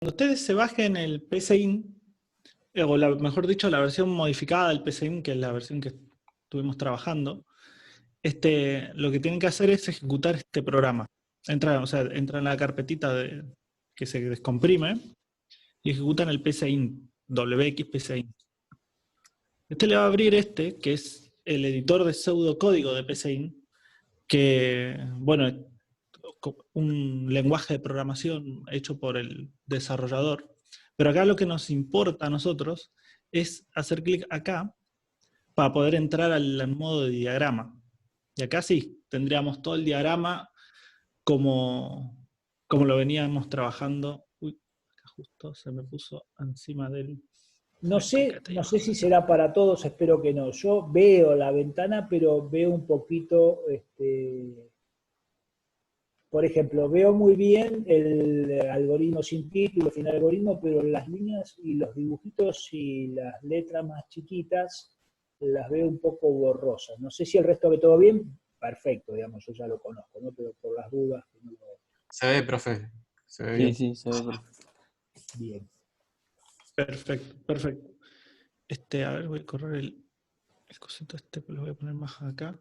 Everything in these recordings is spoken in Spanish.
ustedes se bajen el PCIN, o mejor dicho, la versión modificada del PCIN, que es la versión que estuvimos trabajando, lo que tienen que hacer es ejecutar este programa. Entra en la carpetita que se descomprime y ejecutan el PCIN, WXPCIN. Le va a abrir que es el editor de pseudocódigo de PCIN, que, bueno, un lenguaje de programación hecho por el desarrollador. Pero acá lo que nos importa a nosotros es hacer clic acá para poder entrar al modo de diagrama. Y acá sí, tendríamos todo el diagrama como lo veníamos trabajando. Uy, acá justo se me puso encima del... No sé si será para todos, espero que no. Yo veo la ventana, pero veo un poquito, por ejemplo, veo muy bien el algoritmo sin título, sin algoritmo, pero las líneas y los dibujitos y las letras más chiquitas las veo un poco borrosas. No sé si el resto ve todo bien, perfecto, digamos, yo ya lo conozco, ¿no? Pero por las dudas que no lo... Se ve, profe. Se ve bien. Sí, se ve perfecto. Bien. Perfecto, perfecto. A ver, voy a correr el cosito lo voy a poner más acá,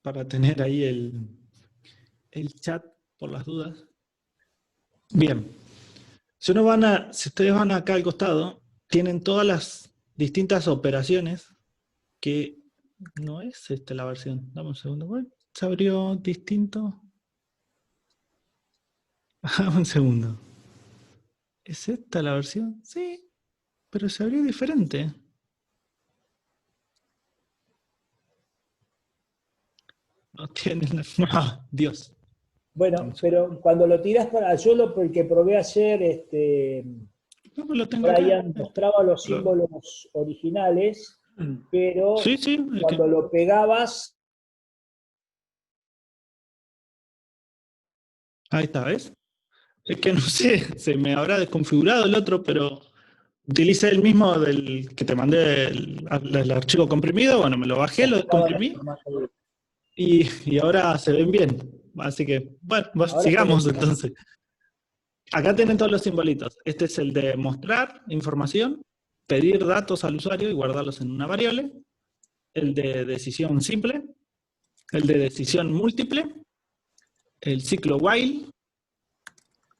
para tener ahí el chat por las dudas. Bien. Si ustedes van acá al costado, tienen todas las distintas operaciones que no es la versión. Dame un segundo. Bueno, se abrió distinto. Un segundo. ¿Es esta la versión? Sí, pero se abrió diferente. No tienen... ¡Ah, Dios! Bueno, pero cuando lo tirás para... Yo el que probé ayer, No, pues lo tengo acá. Brian mostraba los símbolos originales, pero Sí, cuando lo pegabas... Ahí está, ¿ves? Es que no sé, se me habrá desconfigurado el otro, pero utilicé el mismo del que te mandé el archivo comprimido. Bueno, me lo bajé, lo descomprimí y ahora se ven bien. Así que, bueno, sigamos entonces. Acá tienen todos los simbolitos. Este es el de mostrar información, pedir datos al usuario y guardarlos en una variable. El de decisión simple, el de decisión múltiple, el ciclo while,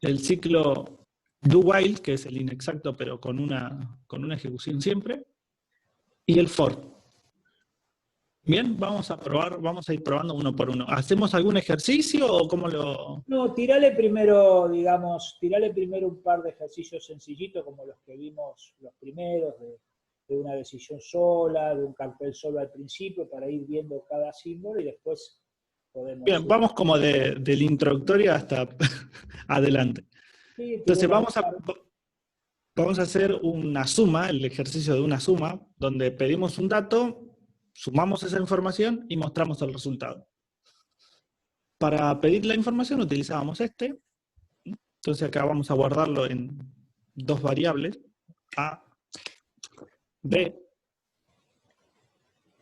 el ciclo do while, que es el inexacto pero con una ejecución siempre, y el for. Bien, vamos a ir probando uno por uno. ¿Hacemos algún ejercicio o cómo lo...? No, tirale primero un par de ejercicios sencillitos como los que vimos los primeros, de una decisión sola, de un cartel solo al principio, para ir viendo cada símbolo y después podemos... Bien, vamos como del introductorio hasta adelante. Sí, entonces vamos a hacer una suma, el ejercicio de una suma, donde pedimos un dato, sumamos esa información y mostramos el resultado. Para pedir la información utilizábamos entonces acá vamos a guardarlo en dos variables, A, B.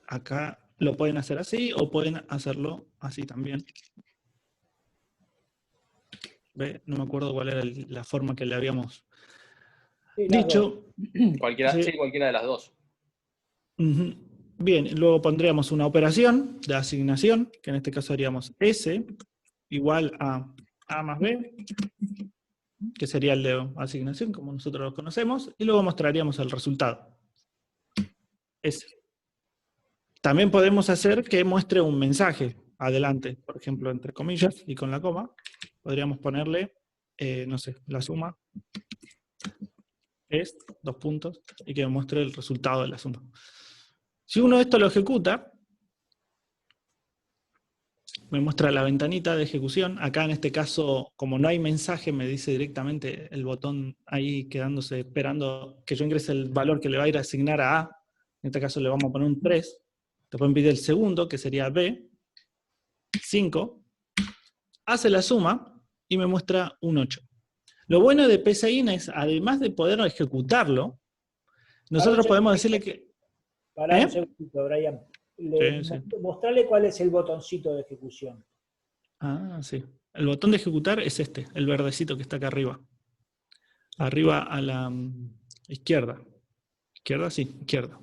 Acá lo pueden hacer así o pueden hacerlo así también. B, no me acuerdo cuál era la forma que le habíamos dicho. Cualquiera de las dos. Bien, luego pondríamos una operación de asignación, que en este caso haríamos S igual a A más B, que sería el de asignación, como nosotros lo conocemos, y luego mostraríamos el resultado. S. También podemos hacer que muestre un mensaje adelante, por ejemplo, entre comillas y con la coma. Podríamos ponerle, no sé, la suma es, dos puntos, y que muestre el resultado de la suma. Si uno esto lo ejecuta, me muestra la ventanita de ejecución. Acá en este caso, como no hay mensaje, me dice directamente el botón ahí quedándose esperando que yo ingrese el valor que le va a ir a asignar a A. En este caso le vamos a poner un 3. Después me pide el segundo, que sería B. 5. Hace la suma y me muestra un 8. Lo bueno de PCIN es, además de poder ejecutarlo, nosotros podemos decirle que... Pará un segundito, Brian. Mostrarle cuál es el botoncito de ejecución. Ah, sí. El botón de ejecutar es el verdecito que está acá arriba. arriba a la izquierda. ¿Izquierda? Sí, izquierda.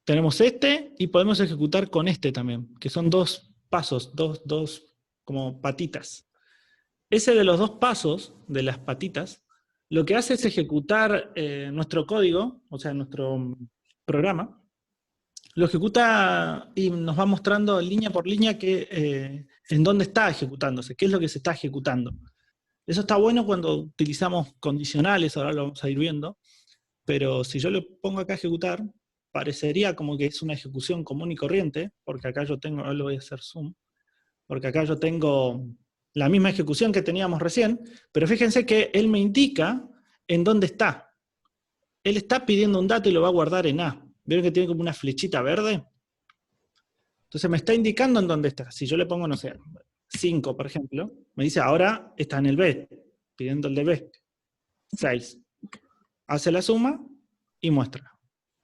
Tenemos este y podemos ejecutar con este también, que son dos pasos, dos como patitas. Ese de los dos pasos, de las patitas, lo que hace es ejecutar nuestro código, o sea, nuestro programa, lo ejecuta y nos va mostrando línea por línea en dónde está ejecutándose, qué es lo que se está ejecutando. Eso está bueno cuando utilizamos condicionales, ahora lo vamos a ir viendo, pero si yo le pongo acá a ejecutar, parecería como que es una ejecución común y corriente, porque acá yo tengo, ahora lo voy a hacer zoom, porque acá yo tengo la misma ejecución que teníamos recién, pero fíjense que él me indica en dónde está. Él está pidiendo un dato y lo va a guardar en A. ¿Vieron que tiene como una flechita verde? Entonces me está indicando en dónde está. Si yo le pongo, no sé, 5, por ejemplo, me dice ahora está en el B, pidiendo el de B. 6. Hace la suma y muestra.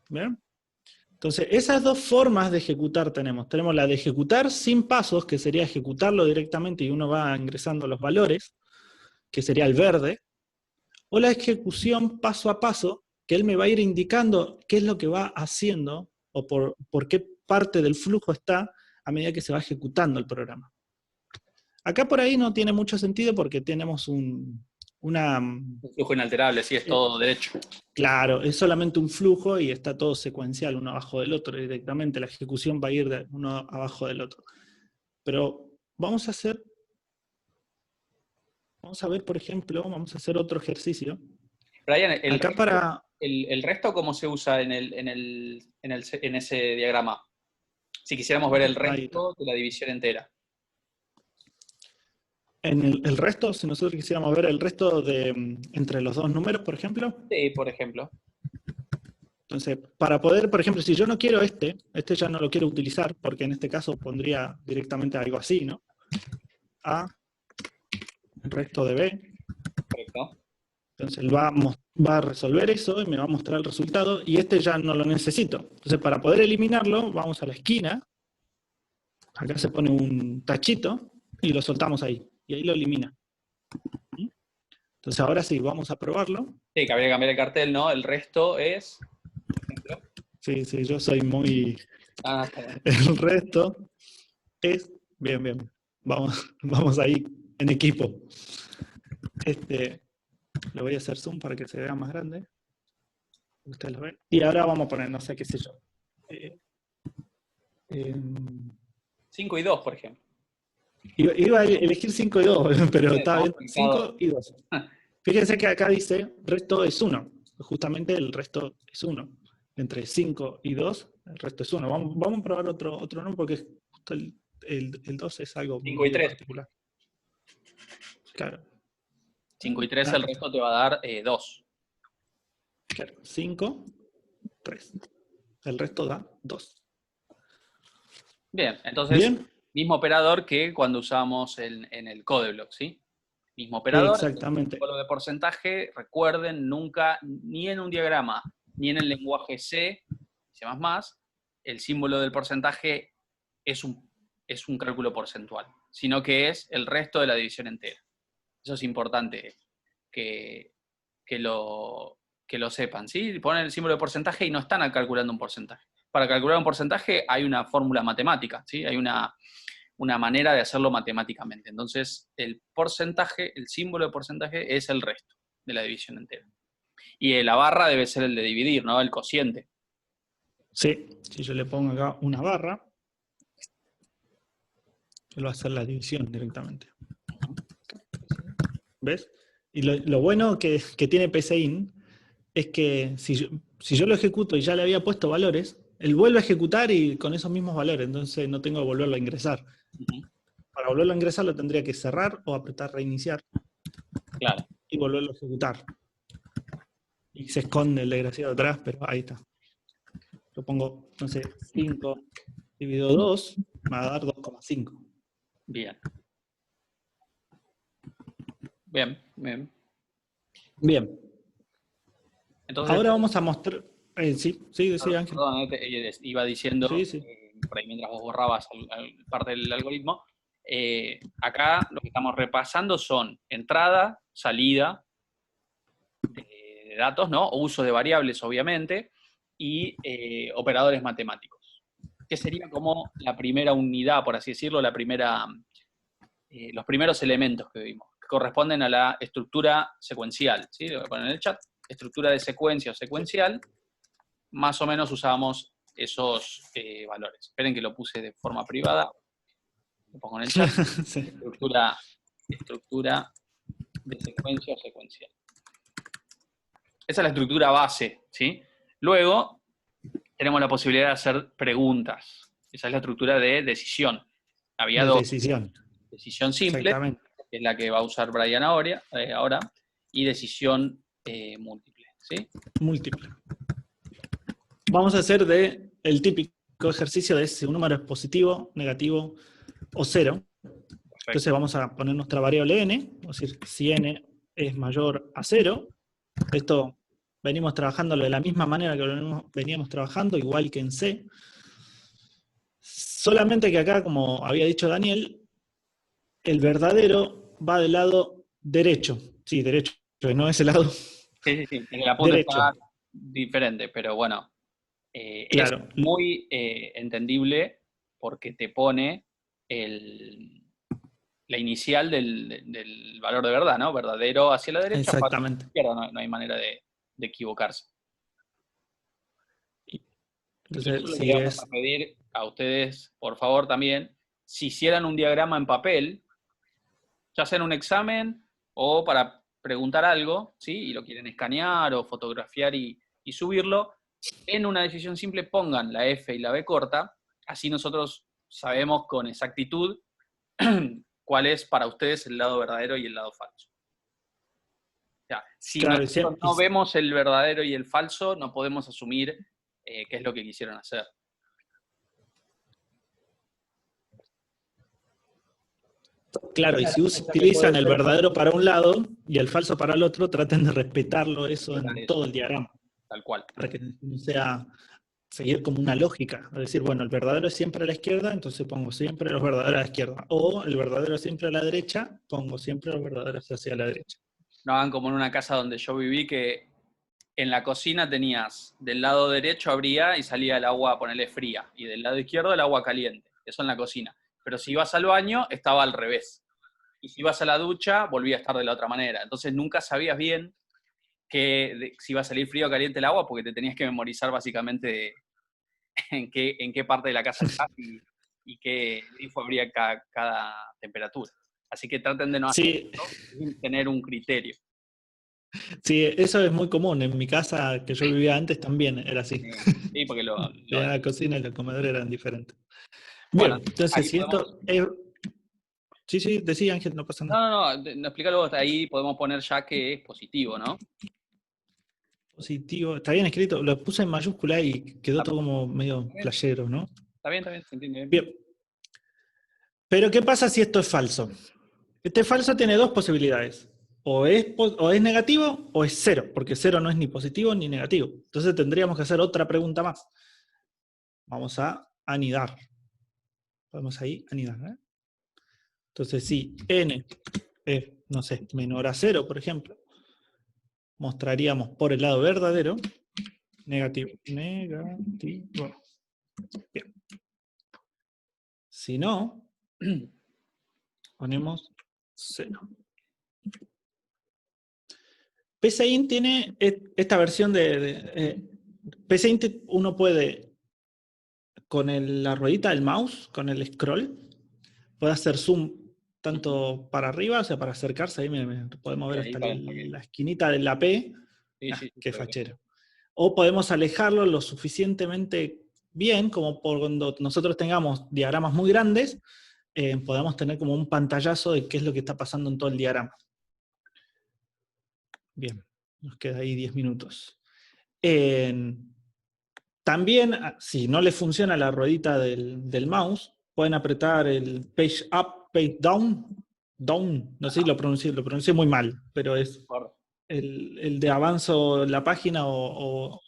¿Bien? Entonces, esas dos formas de ejecutar tenemos. Tenemos la de ejecutar sin pasos, que sería ejecutarlo directamente y uno va ingresando los valores, que sería el verde, o la ejecución paso a paso, que él me va a ir indicando qué es lo que va haciendo, o por qué parte del flujo está a medida que se va ejecutando el programa. Acá por ahí no tiene mucho sentido porque tenemos un flujo inalterable, sí, es todo derecho. Claro, es solamente un flujo y está todo secuencial, uno abajo del otro directamente. La ejecución va a ir de uno abajo del otro. Pero vamos a ver, por ejemplo, vamos a hacer otro ejercicio. Brian, Acá el resto, ¿cómo se usa en ese diagrama? Si quisiéramos ver el resto de la división entera. En el resto, si nosotros quisiéramos ver el resto entre los dos números, por ejemplo. Sí, por ejemplo. Entonces, para poder, por ejemplo, si yo no quiero este ya no lo quiero utilizar, porque en este caso pondría directamente algo así, ¿no? A, resto de B. Correcto. Entonces él va a resolver eso y me va a mostrar el resultado, y este ya no lo necesito. Entonces, para poder eliminarlo, vamos a la esquina, acá se pone un tachito, y lo soltamos ahí, y ahí lo elimina. Entonces ahora sí, vamos a probarlo. Sí, que habría que cambiar el cartel, ¿no? El resto es... Sí, yo soy muy... Ah, está bien. El resto es... Bien. Vamos ahí en equipo. Le voy a hacer zoom para que se vea más grande. Ustedes lo ven. Y ahora vamos a poner, no sé qué sé yo. 5 y 2, por ejemplo. Iba a elegir 5 y 2, pero Sí, está bien. 5 y 2. Fíjense que acá dice resto es 1. Justamente el resto es 1. Entre 5 y 2, el resto es 1. Vamos a probar otro nombre porque justo el 2 es algo 5 y 3. particular. Claro. 5 y 3, el resto te va a dar 2. Claro, 5, 3. El resto da 2. Bien, entonces, mismo operador que cuando usamos en el codeblock, ¿sí? Mismo operador. Exactamente. El símbolo de porcentaje, recuerden, nunca, ni en un diagrama, ni en el lenguaje C, C++, el símbolo del porcentaje es un cálculo porcentual, sino que es el resto de la división entera. Eso es importante que lo sepan, ¿sí? Ponen el símbolo de porcentaje y no están calculando un porcentaje. Para calcular un porcentaje hay una fórmula matemática, ¿sí? Hay una manera de hacerlo matemáticamente. Entonces, el porcentaje, el símbolo de porcentaje es el resto de la división entera. Y la barra debe ser el de dividir, ¿no? El cociente. Sí, si yo le pongo acá una barra, él va a hacer la división directamente. ¿Ves? Y lo bueno que tiene PCIN es que si yo lo ejecuto y ya le había puesto valores, él vuelve a ejecutar y con esos mismos valores, entonces no tengo que volverlo a ingresar. Para volverlo a ingresar lo tendría que cerrar o apretar reiniciar. Claro. Y volverlo a ejecutar. Y se esconde el desgraciado atrás, pero ahí está. Lo pongo, no sé, 5 dividido 2, me va a dar 2,5. Bien. Entonces, ahora vamos a mostrar... sí, decía Ángel. Perdón, iba diciendo, Sí. Por ahí mientras vos borrabas parte del algoritmo, acá lo que estamos repasando son entrada, salida, datos, ¿no? O uso de variables, obviamente, y operadores matemáticos, que sería como la primera unidad, por así decirlo, los primeros elementos que vimos, que corresponden a la estructura secuencial, ¿sí? Lo voy a poner en el chat, estructura de secuencia o secuencial, más o menos usábamos esos valores. Esperen que lo puse de forma privada, lo pongo en el chat, Sí. estructura de secuencia o secuencial. Esa es la estructura base, ¿sí? Luego, tenemos la posibilidad de hacer preguntas. Esa es la estructura de decisión. Había De dos. decisión. Decisión simple, Exactamente. que es la que va a usar Brian ahora, y decisión múltiple, ¿sí? Múltiple. Vamos a hacer el típico ejercicio de si un número es positivo, negativo o cero. Entonces vamos a poner nuestra variable n, es decir, si n es mayor a 0, esto venimos trabajándolo de la misma manera que lo veníamos trabajando, igual que en C. Solamente que acá, como había dicho Daniel, el verdadero va del lado derecho. Sí, derecho, no es el lado Sí. El apunte derecho. está diferente, pero bueno, Claro. es muy entendible porque te pone la inicial del valor de verdad, ¿no? Verdadero hacia la derecha, falso hacia la Exactamente. izquierda, no hay manera de equivocarse. Entonces, Incluso si le vamos es... a pedir a ustedes, por favor, también, si hicieran un diagrama en papel, ya sea en un examen o para preguntar algo, ¿sí? Y lo quieren escanear o fotografiar y subirlo, en una decisión simple pongan la F y la B corta, así nosotros sabemos con exactitud cuál es para ustedes el lado verdadero y el lado falso. O sea, si Claro, nosotros no vemos el verdadero y el falso, no podemos asumir qué es lo que quisieron hacer. Claro, y si utilizan el verdadero para un lado y el falso para el otro, traten de respetarlo eso en todo el diagrama. Tal cual. Para que no sea seguir como una lógica. Es decir, bueno, el verdadero es siempre a la izquierda, entonces pongo siempre los verdaderos a la izquierda. O el verdadero es siempre a la derecha, pongo siempre los verdaderos hacia la derecha. No hagan como en una casa donde yo viví, que en la cocina tenías, del lado derecho abría y salía el agua, ponerle fría, y del lado izquierdo el agua caliente. Eso en la cocina. Pero si ibas al baño, estaba al revés. Y si ibas a la ducha, volvía a estar de la otra manera. Entonces nunca sabías bien si iba a salir frío o caliente el agua, porque te tenías que memorizar básicamente en qué parte de la casa estás y qué grifo habría cada temperatura. Así que traten de no hacer eso sin tener un criterio. Sí, eso es muy común. En mi casa que yo vivía antes también era así. Sí, porque la cocina y el comedor eran diferentes. Bueno, bien, entonces si esto es... Sí, decía Ángel, no pasa nada. No, explícalo hasta ahí, podemos poner ya que es positivo, ¿no? Positivo, está bien escrito, lo puse en mayúscula y quedó todo como medio playero, ¿no? Está bien, se entiende bien. Pero ¿qué pasa si esto es falso? Este falso tiene dos posibilidades. O es negativo o es cero, porque cero no es ni positivo ni negativo. Entonces tendríamos que hacer otra pregunta más. Vamos a anidar. Podemos ahí anidar, ¿eh? Entonces si n es, no sé, menor a 0, por ejemplo, mostraríamos por el lado verdadero, negativo. Negativo. Bien. Si no, ponemos 0. PCInt tiene esta versión PCInt uno puede, con la ruedita del mouse, con el scroll, puede hacer zoom tanto para arriba, o sea, para acercarse, ahí podemos ver hasta la esquinita de la P, qué fachero. O podemos alejarlo lo suficientemente bien, como por cuando nosotros tengamos diagramas muy grandes, podamos tener como un pantallazo de qué es lo que está pasando en todo el diagrama. Bien, nos queda ahí 10 minutos. También, si no les funciona la ruedita del mouse, pueden apretar el page up, page down, no sé si lo pronuncié muy mal, pero es el de avanzo la página o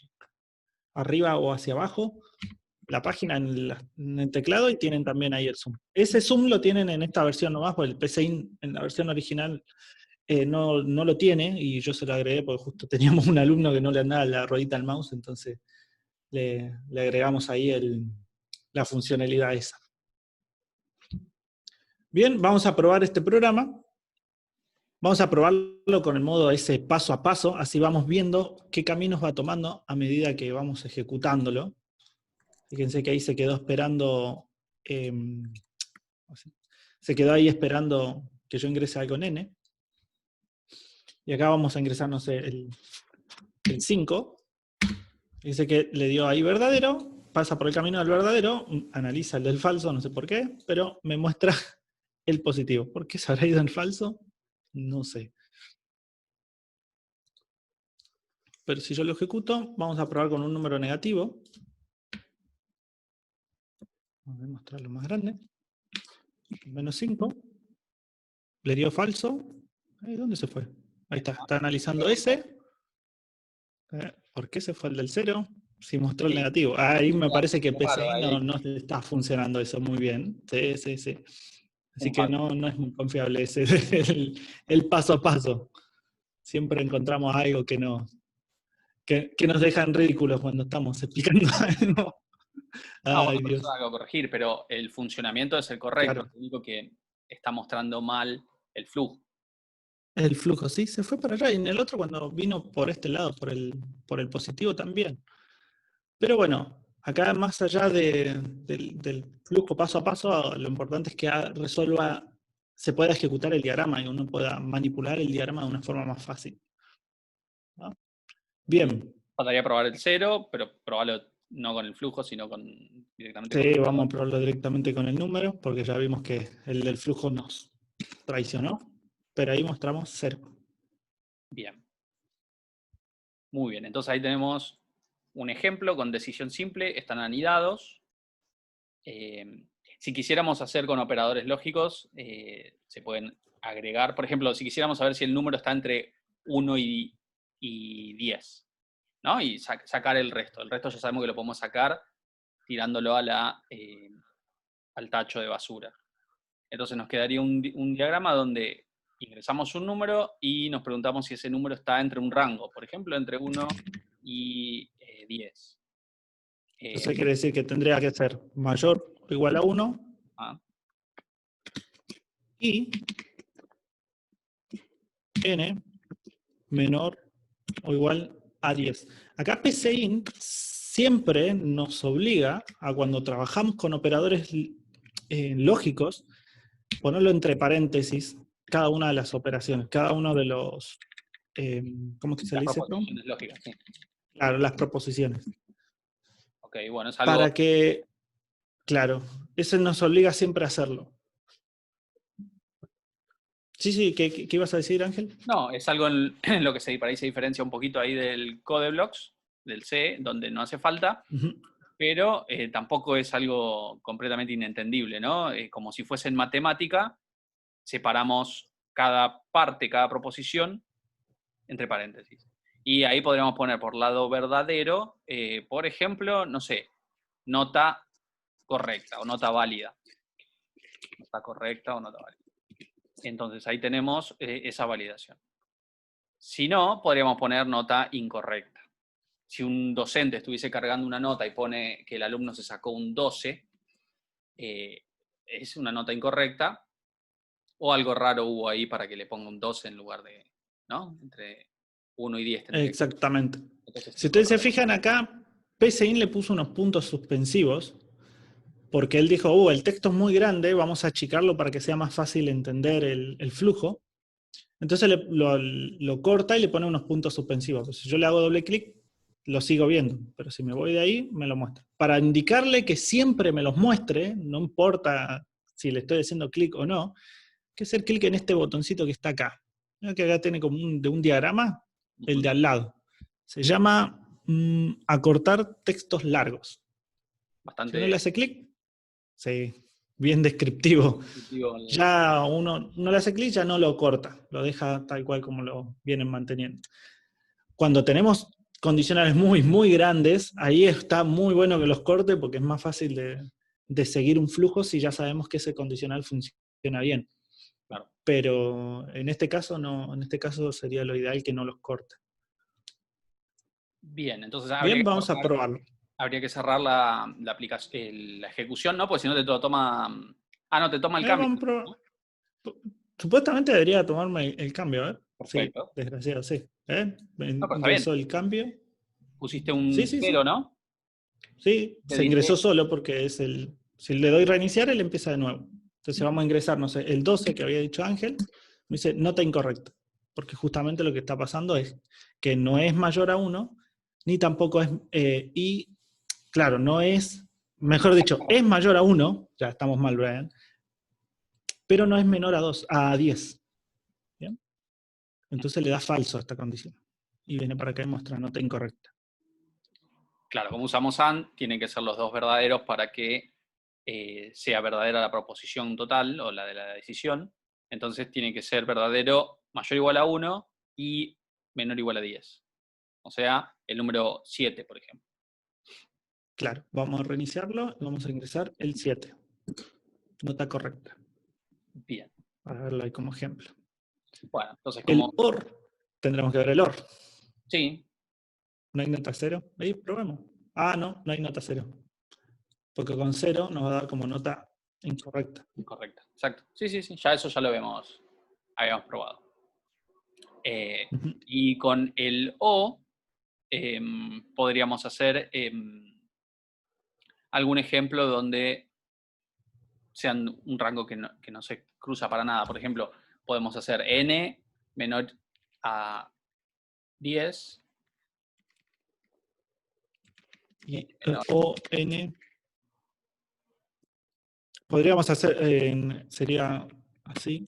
arriba o hacia abajo, la página en el teclado, y tienen también ahí el zoom. Ese zoom lo tienen en esta versión nomás, porque el PCInt en la versión original no lo tiene, y yo se lo agregué porque justo teníamos un alumno que no le andaba la ruedita al mouse, entonces le agregamos ahí la funcionalidad esa. Bien, vamos a probar este programa. Vamos a probarlo con el modo ese paso a paso, así vamos viendo qué caminos va tomando a medida que vamos ejecutándolo. Fíjense que ahí se quedó esperando, se quedó ahí esperando que yo ingrese algo en N. Y acá vamos a ingresar, no sé, el 5. Dice que le dio ahí verdadero, pasa por el camino del verdadero, analiza el del falso, no sé por qué, pero me muestra el positivo. ¿Por qué se habrá ido en falso? No sé. Pero si yo lo ejecuto, vamos a probar con un número negativo. Vamos a mostrarlo más grande. Menos 5. Le dio falso. ¿Dónde se fue? Ahí está analizando ese. ¿Por qué se fue el del 0? Si mostró el negativo. Ahí me parece que PCI no está funcionando eso muy bien. Sí. Así que no es muy confiable ese, el paso a paso. Siempre encontramos algo que nos deja en ridículo cuando estamos explicando algo. Ay, Dios. Eso es algo a corregir, pero el funcionamiento es el correcto. Claro. Lo único que está mostrando mal el flujo. El flujo, sí, se fue para allá. Y en el otro, cuando vino por este lado, por el positivo también. Pero bueno, acá más allá del flujo paso a paso, lo importante es que se pueda ejecutar el diagrama y uno pueda manipular el diagrama de una forma más fácil. ¿No? Bien. Faltaría probar el 0, pero probarlo no con el flujo, sino directamente con el número. Vamos a probarlo directamente con el número, porque ya vimos que el del flujo nos traicionó, pero ahí mostramos 0. Bien. Muy bien, entonces ahí tenemos un ejemplo con decisión simple, están anidados. Si quisiéramos hacer con operadores lógicos, se pueden agregar, por ejemplo, si quisiéramos saber si el número está entre 1 y 10, ¿no? Y sacar el resto. El resto ya sabemos que lo podemos sacar tirándolo al tacho de basura. Entonces nos quedaría un diagrama donde ingresamos un número y nos preguntamos si ese número está entre un rango, por ejemplo, entre 1 y 10. Eso quiere decir que tendría que ser mayor o igual a 1 y n menor o igual a 10. Acá PCIN siempre nos obliga a, cuando trabajamos con operadores lógicos, ponerlo entre paréntesis cada una de las operaciones, cada uno de los... ¿cómo es que se dice? Proposiciones lógicas, sí. Claro, las proposiciones. Ok, bueno, es algo... Para que, claro, eso nos obliga siempre a hacerlo. Sí, ¿qué ibas a decir, Ángel? No, es algo en lo que por ahí se diferencia un poquito ahí del code blocks, del C, donde no hace falta, pero tampoco es algo completamente inentendible, ¿no? Como si fuese en matemática, separamos cada parte, cada proposición, entre paréntesis. Y ahí podríamos poner por lado verdadero, por ejemplo, no sé, nota correcta o nota válida. Nota correcta o nota válida. Entonces ahí tenemos esa validación. Si no, podríamos poner nota incorrecta. Si un docente estuviese cargando una nota y pone que el alumno se sacó un 12, es una nota incorrecta, o algo raro hubo ahí para que le ponga un 12 en lugar de, ¿no? Entre 1 y 10. Exactamente. Entonces, si ustedes se fijan acá, PCIN le puso unos puntos suspensivos, porque él dijo, el texto es muy grande, vamos a achicarlo para que sea más fácil entender el flujo. Entonces lo corta y le pone unos puntos suspensivos. Si yo le hago doble clic, lo sigo viendo, pero si me voy de ahí, me lo muestra. Para indicarle que siempre me los muestre, no importa si le estoy haciendo clic o no, hay que hacer clic en este botoncito que está acá. Que acá tiene como un diagrama, el de al lado. Se llama acortar textos largos. Bastante. Si uno le hace clic, sí, bien descriptivo. Ya uno no le hace clic, ya no lo corta, lo deja tal cual como lo vienen manteniendo. Cuando tenemos condicionales muy, muy grandes, ahí está muy bueno que los corte porque es más fácil de seguir un flujo si ya sabemos que ese condicional funciona bien. Claro. Pero en este caso no, en este caso sería lo ideal que no los corte. Bien, entonces Bien, vamos a probarlo. habría que cerrar la aplicación, la ejecución, ¿no? Porque si no te lo toma. Ah, no, te toma el cambio. Vamos a probar. ¿No? Supuestamente debería tomarme el cambio, ¿eh? Sí, Perfecto. desgraciado, sí. No, pero está Ingresó bien. el cambio. Pusiste Sí, un sí, 0, sí. ¿no? Sí, Te se dice, ingresó solo porque es el... Si le doy reiniciar, él empieza de nuevo. Entonces vamos a ingresar, no sé, el 12 que había dicho Ángel, me dice nota incorrecta. Porque justamente lo que está pasando es que no es mayor a 1, ni tampoco es... y claro, no es... Mejor dicho, es mayor a 1, ya estamos mal, Brian, pero no es menor a 2, a 10. ¿Bien? Entonces le da falso a esta condición. Y viene para acá y muestra nota incorrecta. claro, como usamos AND, tienen que ser los dos verdaderos para que sea verdadera la proposición total o la de la decisión. Entonces tiene que ser verdadero mayor o igual a 1 y menor o igual a 10. O sea, el número 7, por ejemplo. Claro, vamos a reiniciarlo y vamos a ingresar el 7. Nota correcta. Bien. Para verlo ahí como ejemplo. Bueno, entonces El como... OR, tendremos que ver el OR. Sí, ¿No hay nota 0? Ahí probemos. Ah, no, no hay nota 0. Porque con 0 nos va a dar como nota incorrecta. correcto. Exacto. Sí, sí, sí. Ya eso ya lo habíamos probado. Ujú. Y con el O podríamos hacer algún ejemplo donde sean un rango que no se cruza para nada. Por ejemplo, podemos hacer n menor a 10 Y menor. O, N. Podríamos hacer, sería así.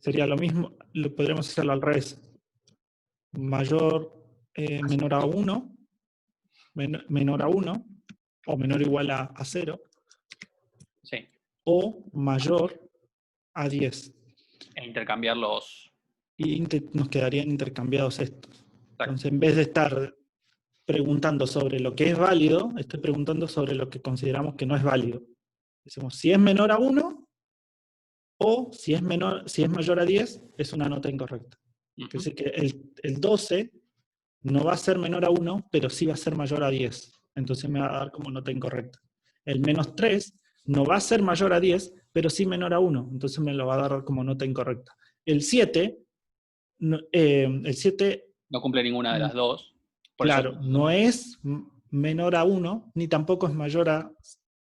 Sería lo mismo, lo podríamos hacerlo al revés. Mayor, menor a 1, menor a 1, o menor o igual a 0, Sí. o mayor a 10. E intercambiar los... Y nos quedarían intercambiados estos. Exacto. Entonces, en vez de estar preguntando sobre lo que es válido, estoy preguntando sobre lo que consideramos que no es válido. Decimos, si es menor a 1, o si es mayor a 10, es una nota incorrecta. Uh-huh. Es decir, que el 12 no va a ser menor a 1, pero sí va a ser mayor a 10. Entonces me va a dar como nota incorrecta. El menos 3 no va a ser mayor a 10, pero sí menor a 1. Entonces me lo va a dar como nota incorrecta. El 7, el 7 no cumple ninguna de las dos. Por claro, eso, no es menor a 1, ni tampoco es mayor a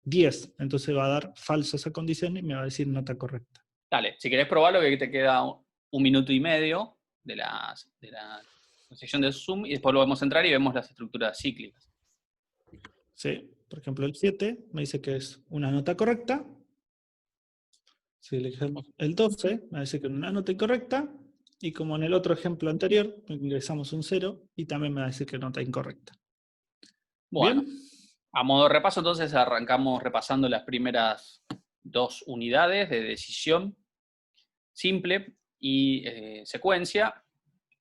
10. Entonces va a dar falso esa condición y me va a decir nota correcta. dale, si querés probarlo, que te queda 1,5 minutos de la sección de Zoom y después lo vamos a entrar y vemos las estructuras cíclicas. Sí, por ejemplo, el 7 me dice que es una nota correcta. Si elegimos el 12, me dice que es una nota incorrecta. Y como en el otro ejemplo anterior, ingresamos un 0 y también me va a decir que nota incorrecta. Bueno, ¿Bien? a modo de repaso, entonces arrancamos repasando las primeras 2 unidades de decisión simple y secuencia.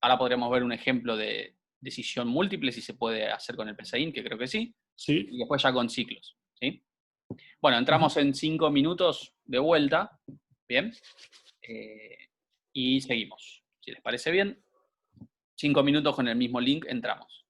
Ahora podríamos ver un ejemplo de decisión múltiple, si se puede hacer con el PSAIN, que creo que sí. Sí. Y después ya con ciclos. ¿Sí? Bueno, entramos en 5 minutos de vuelta. Bien. Y seguimos. Si les parece bien, 5 minutos con el mismo link entramos.